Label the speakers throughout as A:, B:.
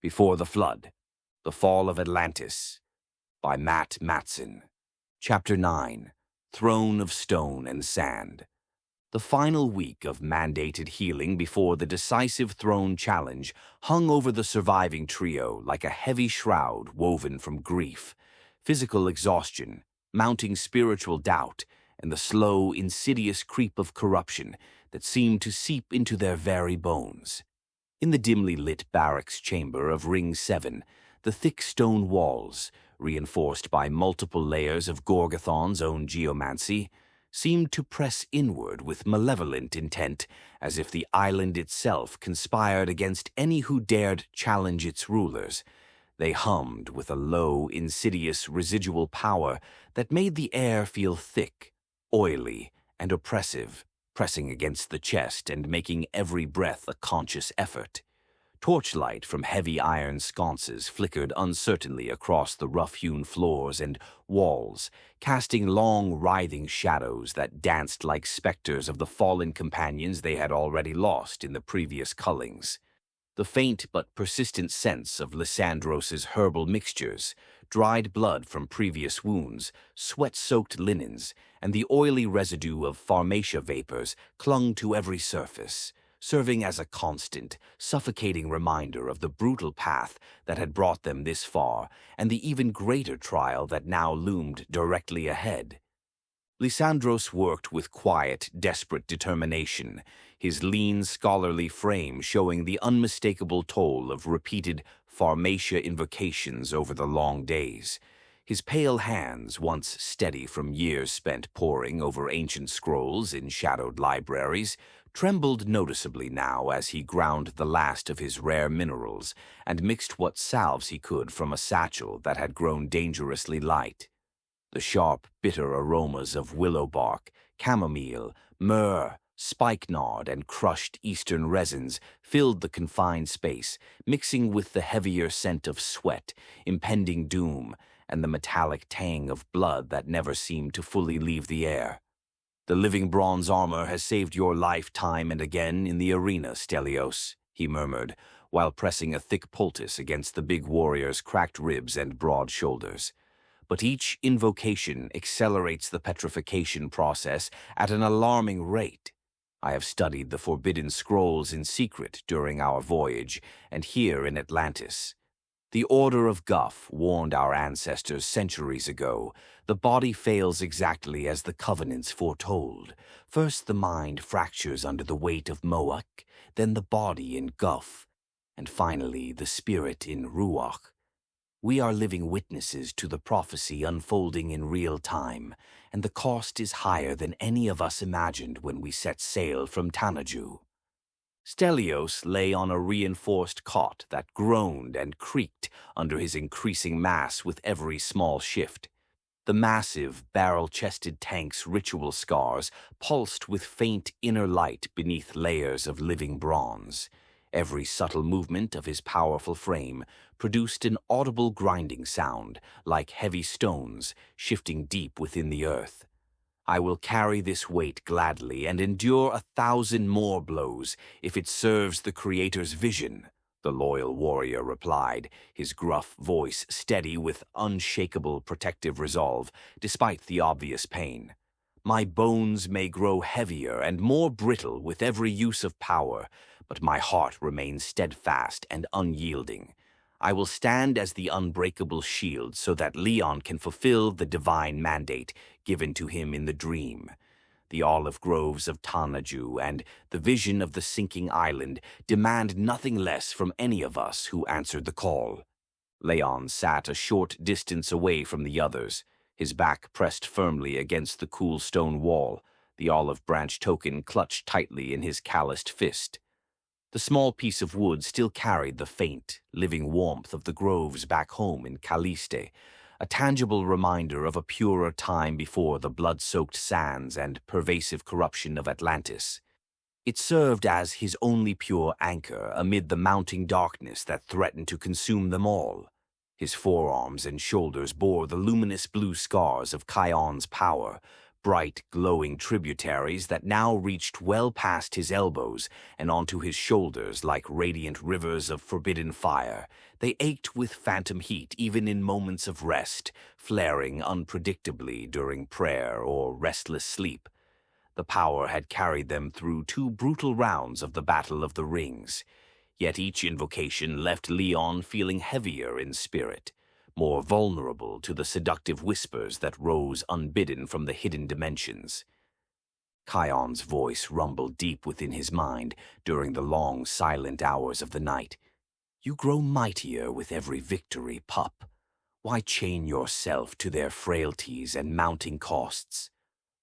A: Before the Flood, The Fall of Atlantis, by Matson. Chapter 9, Throne of Stone and Sand. The final week of mandated healing before the decisive throne challenge hung over the surviving trio like a heavy shroud woven from grief, physical exhaustion, mounting spiritual doubt, and the slow, insidious creep of corruption that seemed to seep into their very bones. In the dimly lit barracks chamber of Ring 7, the thick stone walls, reinforced by multiple layers of Gorgathon's own geomancy, seemed to press inward with malevolent intent, as if the island itself conspired against any who dared challenge its rulers. They hummed with a low, insidious residual power that made the air feel thick, oily, and oppressive, pressing against the chest and making every breath a conscious effort. Torchlight from heavy iron sconces flickered uncertainly across the rough-hewn floors and walls, casting long, writhing shadows that danced like specters of the fallen companions they had already lost in the previous cullings. The faint but persistent sense of Lysandros' herbal mixtures, dried blood from previous wounds, sweat-soaked linens, and the oily residue of pharmacia vapors clung to every surface, serving as a constant, suffocating reminder of the brutal path that had brought them this far and the even greater trial that now loomed directly ahead. Lysandros worked with quiet, desperate determination, his lean, scholarly frame showing the unmistakable toll of repeated pharmacia invocations over the long days. His pale hands, once steady from years spent poring over ancient scrolls in shadowed libraries, trembled noticeably now as he ground the last of his rare minerals and mixed what salves he could from a satchel that had grown dangerously light. The sharp, bitter aromas of willow bark, chamomile, myrrh, spikenard, and crushed eastern resins filled the confined space, mixing with the heavier scent of sweat, impending doom, and the metallic tang of blood that never seemed to fully leave the air. "The living bronze armor has saved your life time and again in the arena, Stelios," he murmured, while pressing a thick poultice against the big warrior's cracked ribs and broad shoulders. "But each invocation accelerates the petrification process at an alarming rate. I have studied the forbidden scrolls in secret during our voyage, and here in Atlantis. The Order of Guff warned our ancestors centuries ago. The body fails exactly as the covenants foretold. First the mind fractures under the weight of Moak, then the body in Guff, and finally the spirit in Ruach. We are living witnesses to the prophecy unfolding in real time, and the cost is higher than any of us imagined when we set sail from Tanaju." Stelios lay on a reinforced cot that groaned and creaked under his increasing mass with every small shift. The massive, barrel-chested tank's ritual scars pulsed with faint inner light beneath layers of living bronze. Every subtle movement of his powerful frame produced an audible grinding sound, like heavy stones shifting deep within the earth. "I will carry this weight gladly and endure 1,000 more blows if it serves the Creator's vision," the loyal warrior replied, his gruff voice steady with unshakable protective resolve, despite the obvious pain. "My bones may grow heavier and more brittle with every use of power, but my heart remains steadfast and unyielding. I will stand as the unbreakable shield so that Leon can fulfill the divine mandate given to him in the dream. The olive groves of Tanaju and the vision of the sinking island demand nothing less from any of us who answered the call." Leon sat a short distance away from the others, his back pressed firmly against the cool stone wall, the olive branch token clutched tightly in his calloused fist. The small piece of wood still carried the faint, living warmth of the groves back home in Calliste, a tangible reminder of a purer time before the blood-soaked sands and pervasive corruption of Atlantis. It served as his only pure anchor amid the mounting darkness that threatened to consume them all. His forearms and shoulders bore the luminous blue scars of Kion's power, bright, glowing tributaries that now reached well past his elbows and onto his shoulders like radiant rivers of forbidden fire. They ached with phantom heat even in moments of rest, flaring unpredictably during prayer or restless sleep. The power had carried them through 2 brutal rounds of the Battle of the Rings. Yet each invocation left Leon feeling heavier in spirit, more vulnerable to the seductive whispers that rose unbidden from the hidden dimensions. Kion's voice rumbled deep within his mind during the long, silent hours of the night. "You grow mightier with every victory, pup. Why chain yourself to their frailties and mounting costs?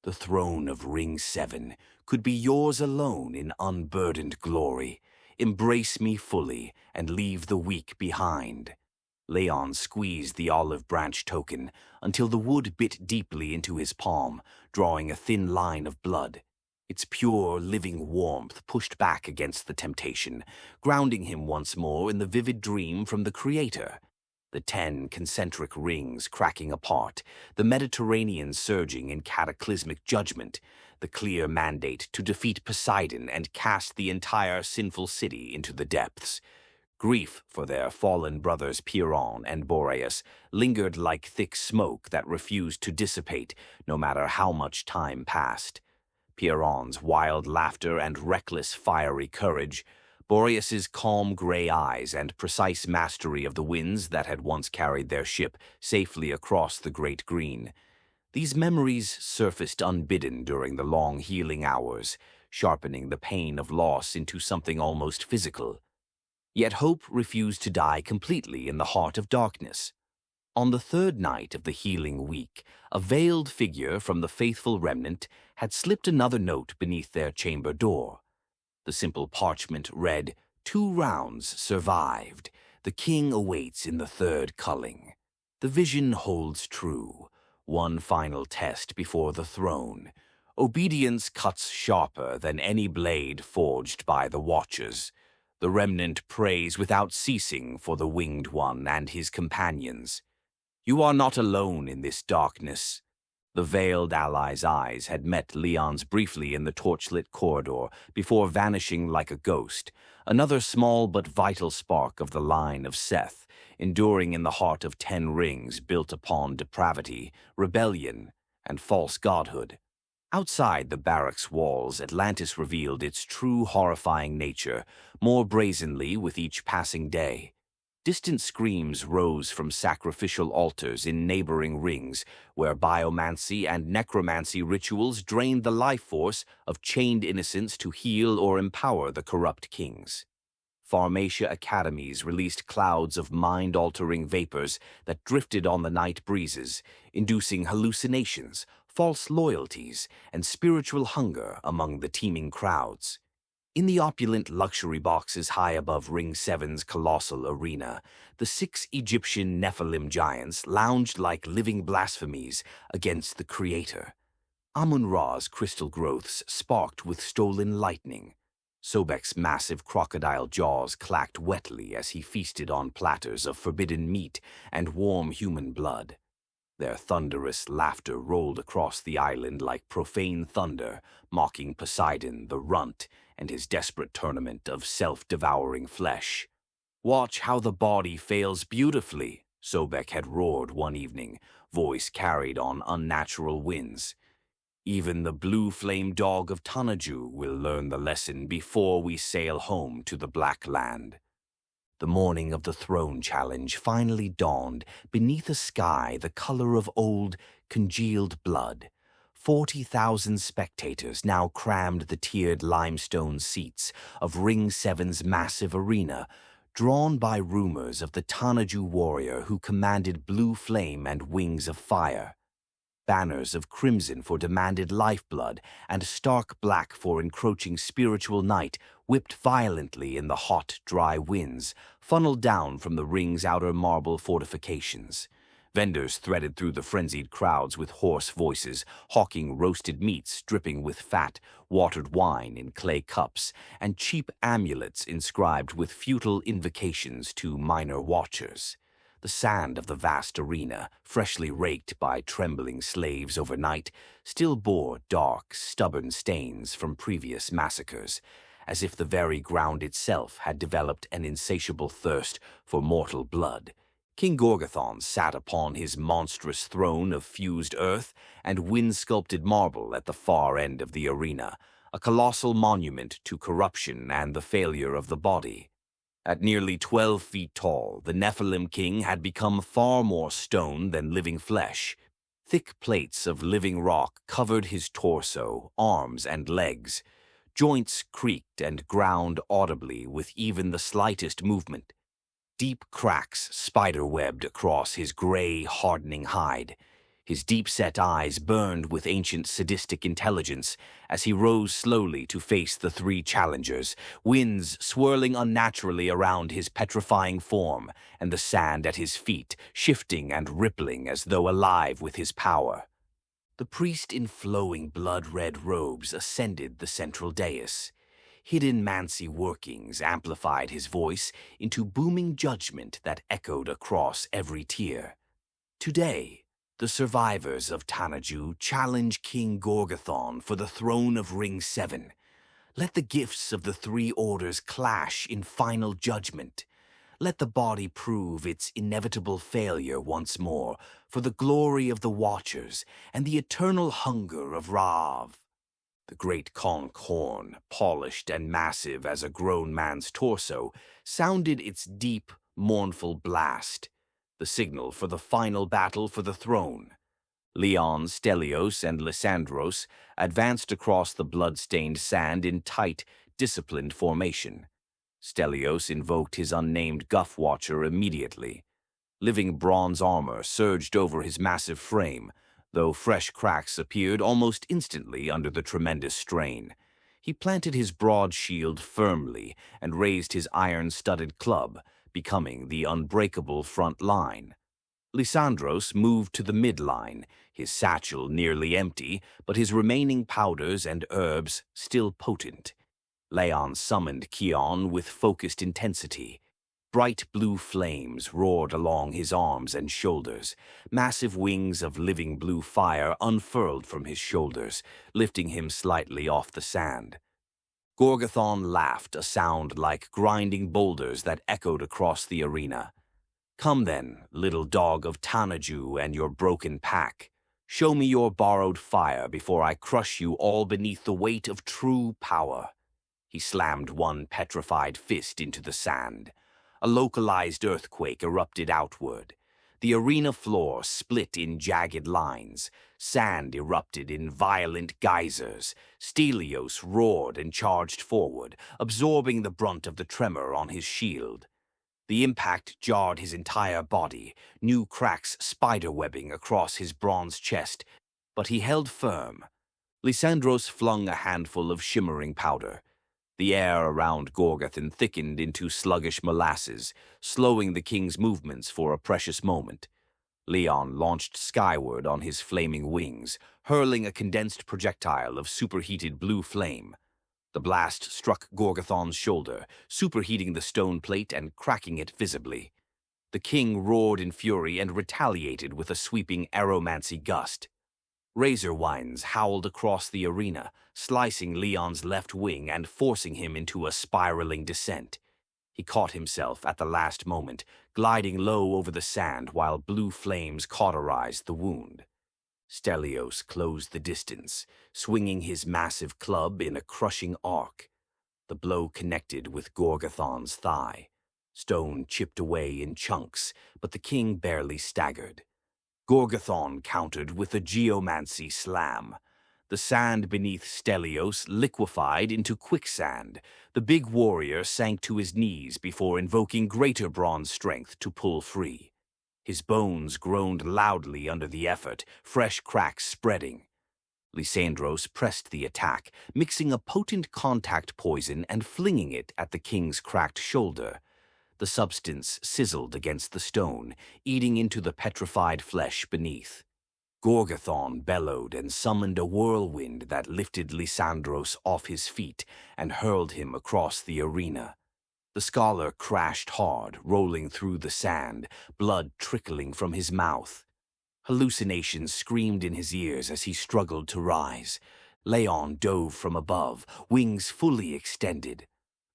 A: The throne of Ring 7 could be yours alone in unburdened glory. Embrace me fully and leave the weak behind." Leon squeezed the olive branch token until the wood bit deeply into his palm, drawing a thin line of blood. Its pure, living warmth pushed back against the temptation, grounding him once more in the vivid dream from the Creator. The 10 concentric rings cracking apart, the Mediterranean surging in cataclysmic judgment, the clear mandate to defeat Poseidon and cast the entire sinful city into the depths. Grief for their fallen brothers Pyrrhon and Boreas lingered like thick smoke that refused to dissipate no matter how much time passed. Pyrrhon's wild laughter and reckless fiery courage, Boreas's calm gray eyes and precise mastery of the winds that had once carried their ship safely across the Great Green. These memories surfaced unbidden during the long healing hours, sharpening the pain of loss into something almost physical. Yet hope refused to die completely in the heart of darkness. On the 3rd night of the healing week, a veiled figure from the faithful remnant had slipped another note beneath their chamber door. The simple parchment read, "2 rounds survived. The king awaits in the 3rd culling. The vision holds true. One final test before the throne. Obedience cuts sharper than any blade forged by the Watchers. The remnant prays without ceasing for the Winged One and his companions. You are not alone in this darkness." The veiled ally's eyes had met Leon's briefly in the torchlit corridor before vanishing like a ghost, another small but vital spark of the line of Seth, enduring in the heart of 10 rings built upon depravity, rebellion, and false godhood. Outside the barracks walls, Atlantis revealed its true horrifying nature, more brazenly with each passing day. Distant screams rose from sacrificial altars in neighboring rings, where biomancy and necromancy rituals drained the life force of chained innocents to heal or empower the corrupt kings. Pharmacia academies released clouds of mind-altering vapors that drifted on the night breezes, inducing hallucinations, false loyalties, and spiritual hunger among the teeming crowds. In the opulent luxury boxes high above Ring 7's colossal arena, the 6 Egyptian Nephilim giants lounged like living blasphemies against the Creator. Amun-Ra's crystal growths sparked with stolen lightning. Sobek's massive crocodile jaws clacked wetly as he feasted on platters of forbidden meat and warm human blood. Their thunderous laughter rolled across the island like profane thunder, mocking Poseidon, the runt, and his desperate tournament of self-devouring flesh. "Watch how the body fails beautifully," Sobek had roared one evening, voice carried on unnatural winds. "Even the blue flame dog of Tanaju will learn the lesson before we sail home to the Black Land." The morning of the throne challenge finally dawned beneath a sky the color of old, congealed blood. 40,000 spectators now crammed the tiered limestone seats of Ring 7's massive arena, drawn by rumors of the Tanaju warrior who commanded blue flame and wings of fire. Banners of crimson for demanded lifeblood and stark black for encroaching spiritual night whipped violently in the hot, dry winds, funneled down from the ring's outer marble fortifications. Vendors threaded through the frenzied crowds with hoarse voices, hawking roasted meats dripping with fat, watered wine in clay cups, and cheap amulets inscribed with futile invocations to minor watchers. The sand of the vast arena, freshly raked by trembling slaves overnight, still bore dark, stubborn stains from previous massacres, as if the very ground itself had developed an insatiable thirst for mortal blood. King Gorgathon sat upon his monstrous throne of fused earth and wind-sculpted marble at the far end of the arena, a colossal monument to corruption and the failure of the body. At nearly 12 feet tall, the Nephilim king had become far more stone than living flesh. Thick plates of living rock covered his torso, arms, and legs. Joints creaked and ground audibly with even the slightest movement. Deep cracks spider-webbed across his gray, hardening hide. His deep-set eyes burned with ancient sadistic intelligence as he rose slowly to face the three challengers, winds swirling unnaturally around his petrifying form and the sand at his feet shifting and rippling as though alive with his power. The priest in flowing blood-red robes ascended the central dais. Hidden Mancy workings amplified his voice into booming judgment that echoed across every tier. Today, the survivors of Tanaju challenge King Gorgathon for the throne of Ring 7. Let the gifts of the three orders clash in final judgment. Let the body prove its inevitable failure once more for the glory of the Watchers and the eternal hunger of Rav. The great conch horn, polished and massive as a grown man's torso, sounded its deep, mournful blast, the signal for the final battle for the throne. Leon, Stelios, and Lysandros advanced across the blood-stained sand in tight, disciplined formation. Stelios invoked his unnamed Guff Watcher immediately. Living bronze armor surged over his massive frame, though fresh cracks appeared almost instantly under the tremendous strain. He planted his broad shield firmly and raised his iron-studded club, becoming the unbreakable front line. Lysandros moved to the midline, his satchel nearly empty, but his remaining powders and herbs still potent. Leon summoned Kion with focused intensity. Bright blue flames roared along his arms and shoulders. Massive wings of living blue fire unfurled from his shoulders, lifting him slightly off the sand. Gorgathon laughed, a sound like grinding boulders that echoed across the arena. Come then, little dog of Tanaju and your broken pack. Show me your borrowed fire before I crush you all beneath the weight of true power. He slammed one petrified fist into the sand. A localized earthquake erupted outward. The arena floor split in jagged lines. Sand erupted in violent geysers. Stelios roared and charged forward, absorbing the brunt of the tremor on his shield. The impact jarred his entire body, new cracks spiderwebbing across his bronze chest, but he held firm. Lysandros flung a handful of shimmering powder. The air around Gorgathon thickened into sluggish molasses, slowing the king's movements for a precious moment. Leon launched skyward on his flaming wings, hurling a condensed projectile of superheated blue flame. The blast struck Gorgathon's shoulder, superheating the stone plate and cracking it visibly. The king roared in fury and retaliated with a sweeping aeromancy gust. Razor winds howled across the arena, slicing Leon's left wing and forcing him into a spiraling descent. He caught himself at the last moment, gliding low over the sand while blue flames cauterized the wound. Stelios closed the distance, swinging his massive club in a crushing arc. The blow connected with Gorgathon's thigh. Stone chipped away in chunks, but the king barely staggered. Gorgathon countered with a geomancy slam. The sand beneath Stelios liquefied into quicksand. The big warrior sank to his knees before invoking greater bronze strength to pull free. His bones groaned loudly under the effort, fresh cracks spreading. Lysandros pressed the attack, mixing a potent contact poison and flinging it at the king's cracked shoulder. The substance sizzled against the stone, eating into the petrified flesh beneath. Gorgathon bellowed and summoned a whirlwind that lifted Lysandros off his feet and hurled him across the arena. The scholar crashed hard, rolling through the sand, blood trickling from his mouth. Hallucinations screamed in his ears as he struggled to rise. Leon dove from above, wings fully extended.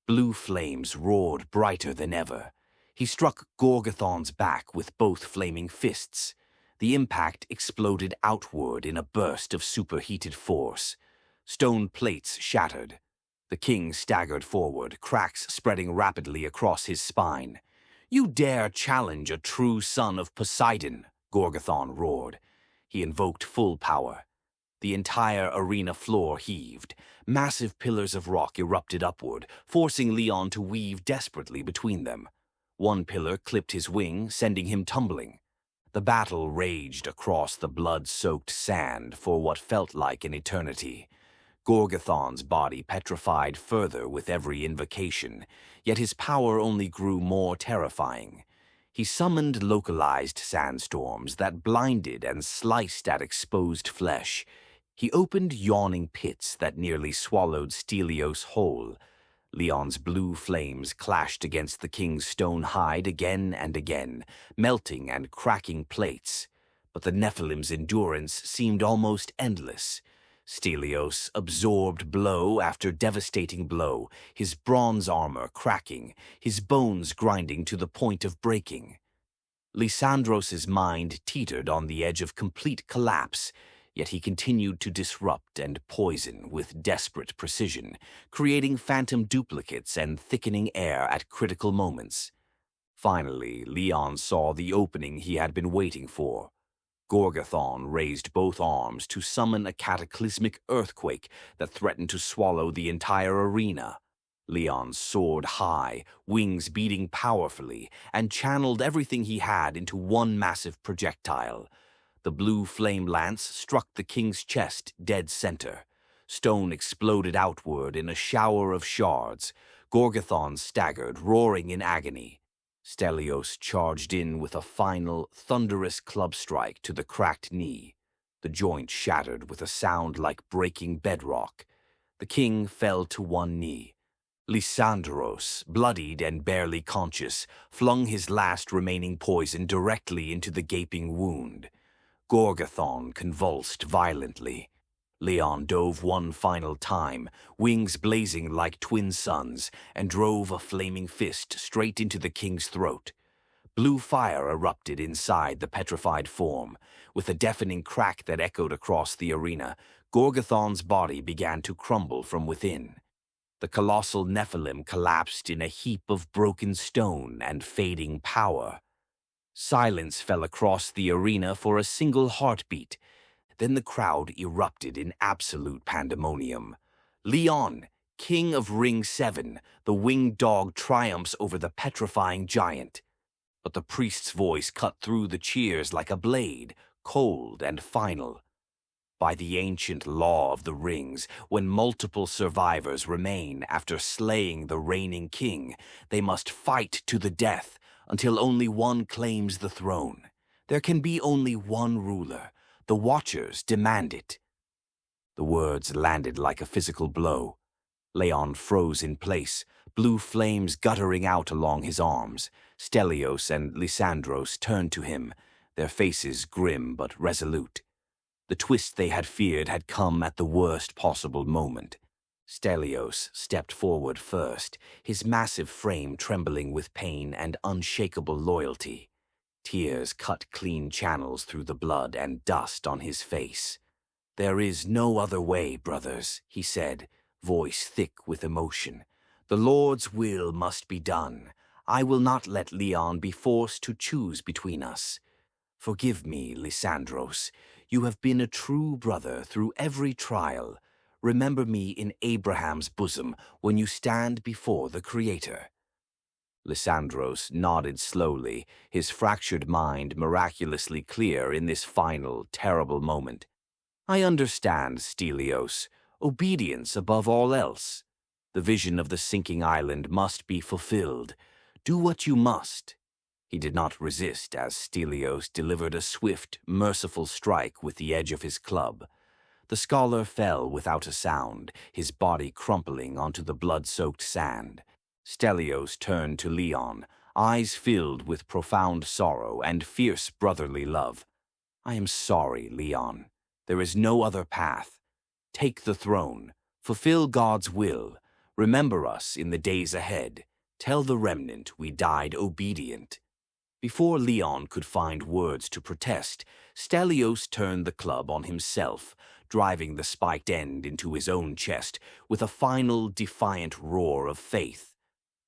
A: Blue flames roared brighter than ever. He struck Gorgathon's back with both flaming fists. The impact exploded outward in a burst of superheated force. Stone plates shattered. The king staggered forward, cracks spreading rapidly across his spine. "You dare challenge a true son of Poseidon," Gorgathon roared. He invoked full power. The entire arena floor heaved. Massive pillars of rock erupted upward, forcing Leon to weave desperately between them. One pillar clipped his wing, sending him tumbling. The battle raged across the blood-soaked sand for what felt like an eternity. Gorgathon's body petrified further with every invocation, yet his power only grew more terrifying. He summoned localized sandstorms that blinded and sliced at exposed flesh. He opened yawning pits that nearly swallowed Stelios whole. Leon's blue flames clashed against the king's stone hide again and again, melting and cracking plates. But the Nephilim's endurance seemed almost endless. Stelios absorbed blow after devastating blow, his bronze armor cracking, his bones grinding to the point of breaking. Lysandros' mind teetered on the edge of complete collapse, yet he continued to disrupt and poison with desperate precision, creating phantom duplicates and thickening air at critical moments. Finally, Leon saw the opening he had been waiting for. Gorgathon raised both arms to summon a cataclysmic earthquake that threatened to swallow the entire arena. Leon soared high, wings beating powerfully, and channeled everything he had into one massive projectile. The blue flame lance struck the king's chest dead center. Stone exploded outward in a shower of shards. Gorgathon staggered, roaring in agony. Stelios charged in with a final, thunderous club strike to the cracked knee. The joint shattered with a sound like breaking bedrock. The king fell to one knee. Lysandros, bloodied and barely conscious, flung his last remaining poison directly into the gaping wound. Gorgathon convulsed violently. Leon dove one final time, wings blazing like twin suns, and drove a flaming fist straight into the king's throat. Blue fire erupted inside the petrified form. With a deafening crack that echoed across the arena, Gorgathon's body began to crumble from within. The colossal Nephilim collapsed in a heap of broken stone and fading power. Silence fell across the arena for a single heartbeat. Then the crowd erupted in absolute pandemonium. Leon, king of Ring 7, the winged dog triumphs over the petrifying giant. But the priest's voice cut through the cheers like a blade, cold and final. By the ancient law of the rings, when multiple survivors remain after slaying the reigning king, they must fight to the death until only one claims the throne. There can be only one ruler. The Watchers demand it. The words landed like a physical blow. Leon froze in place, blue flames guttering out along his arms. Stelios and Lysandros turned to him, their faces grim but resolute. The twist they had feared had come at the worst possible moment. Stelios stepped forward first, his massive frame trembling with pain and unshakable loyalty. Tears cut clean channels through the blood and dust on his face. "There is no other way, brothers," he said, voice thick with emotion. "The Lord's will must be done. I will not let Leon be forced to choose between us. Forgive me, Lysandros. You have been a true brother through every trial. Remember me in Abraham's bosom when you stand before the Creator." Lysandros nodded slowly, his fractured mind miraculously clear in this final, terrible moment. "I understand, Stelios. Obedience above all else. The vision of the sinking island must be fulfilled. Do what you must." He did not resist as Stelios delivered a swift, merciful strike with the edge of his club. The scholar fell without a sound, his body crumpling onto the blood-soaked sand. Stelios turned to Leon, eyes filled with profound sorrow and fierce brotherly love. "I am sorry, Leon. There is no other path. Take the throne. Fulfill God's will. Remember us in the days ahead. Tell the remnant we died obedient." Before Leon could find words to protest, Stelios turned the club on himself, driving the spiked end into his own chest with a final defiant roar of faith.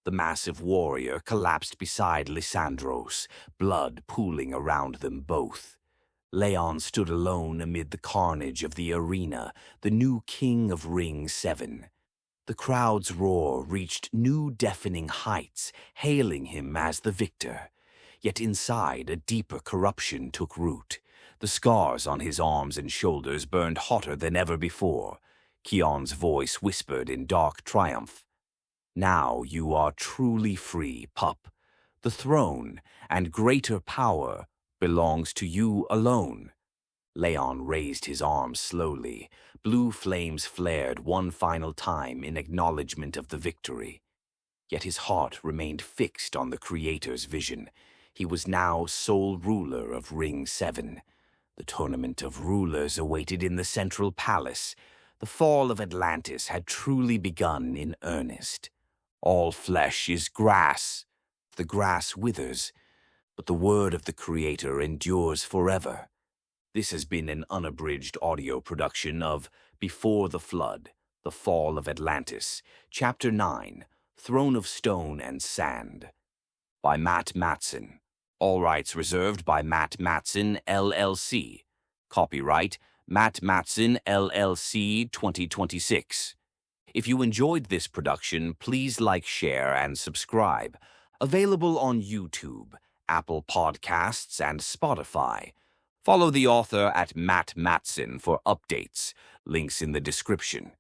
A: The massive warrior collapsed beside Lysandros, blood pooling around them both. Leon stood alone amid the carnage of the arena, the new king of Ring 7. The crowd's roar reached new deafening heights, hailing him as the victor. Yet inside, a deeper corruption took root. The scars on his arms and shoulders burned hotter than ever before. Kion's voice whispered in dark triumph, "Now you are truly free, pup. The throne and greater power belongs to you alone." Leon raised his arms slowly. Blue flames flared one final time in acknowledgement of the victory. Yet his heart remained fixed on the Creator's vision. He was now sole ruler of Ring 7. The tournament of rulers awaited in the central palace. The fall of Atlantis had truly begun in earnest. All flesh is grass. The grass withers, but the word of the Creator endures forever. This has been an unabridged audio production of Before the Flood, The Fall of Atlantis, Chapter 9, Throne of Stone and Sand, by Matson. All rights reserved by Matson, LLC. Copyright Matson, LLC 2026. If you enjoyed this production, please like, share, and subscribe. Available on YouTube, Apple Podcasts, and Spotify. Follow the author at Matson for updates. Links in the description.